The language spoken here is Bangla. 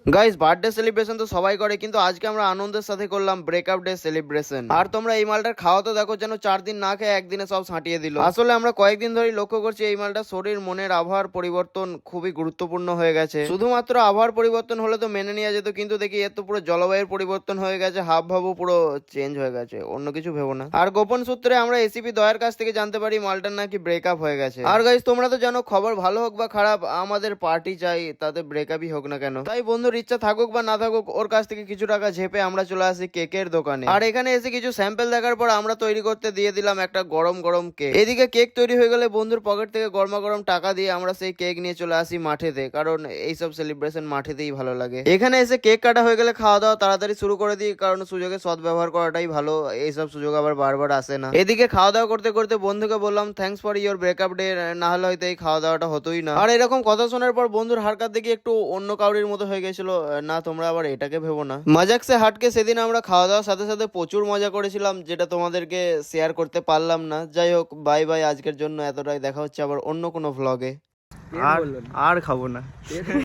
গাইস, বার্থডে সেলিব্রেশন তো সবাই করে, কিন্তু আজকে আমরা আনন্দের সাথে করলাম ব্রেকআপ ডে সেলিব্রেশন। আর তোমরা এই মালটার খাওয়া তো দেখো, যেন 4 দিন না খেয়ে একদিনে সব ছাঁটিয়ে দিল। আসলে আমরা কয়েকদিন ধরেই লক্ষ্য করছি এই মালটা শরীর মনের আবহাওয়ার পরিবর্তন খুবই গুরুত্বপূর্ণ হয়ে গেছে। শুধুমাত্র আবহাওয়ার পরিবর্তন হলে তো মেনে নেওয়া যেত, কিন্তু দেখি এর তো পুরো জলবায়ুর পরিবর্তন হয়ে গেছে, হাব ভাবও পুরো চেঞ্জ হয়ে গেছে, অন্য কিছু ভেবো না। আর গোপন সূত্রে আমরা এসিপি দয়ার কাছ থেকে জানতে পারি মালটার নাকি ব্রেকআপ হয়ে গেছে। আর গাইস, তোমরা তো জানো খবর ভালো হোক বা খারাপ আমাদের পার্টি চাই, তাতে ব্রেকআপই হোক না কেন। তাই বন্ধুর ইচ্ছা থাকুক বা না থাকুক, ওর কাছ থেকে কিছু টাকা ঝেপে আমরা চলে আসি কেকের দোকানে। আর এখানে এসে কিছু স্যাম্পল দেখার পর আমরা তৈরি করতে দিয়ে দিলাম একটা গরম গরম কেক। এদিকে কেক তৈরি হয়ে গেলে বন্ধুর পকেট থেকে গরমা গরম টাকা দিয়ে আমরা সেই কেক নিয়ে চলে আসি মাঠেতে, কারণ এইসব সেলিব্রেশন মাঠেতেই ভালো লাগে। এখানে এসে কেক কাটা হয়ে গেলে খাওয়া দাওয়া তাড়াতাড়ি শুরু করে দিই, কারণ সুযোগে সৎ ব্যবহার করাটাই ভালো, এইসব সুযোগ আবার বারবার আসে না। এদিকে খাওয়া দাওয়া করতে করতে বন্ধুকে বললাম thanks for your breakup day, না হলে হয়তো এই খাওয়া দাওয়াটা হতোই না। আর এরকম কথা শোনার পর বন্ধুর হারকাত দেখি একটু অন্য কাউরির মতো হয়ে গেছিল, না তোমরা আবার এটাকে ভেবো না। মজাক সে হাটকে সেদিন আমরা খাওয়া দাওয়ার সাথে সাথে প্রচুর মজা করেছিলাম, যেটা তোমাদেরকে শেয়ার করতে পারলাম না। যাই হোক, বাই বাই, আজকের জন্য এতটাই। দেখা হচ্ছে আবার অন্য কোনো ভ্লগে। আর খাবো না।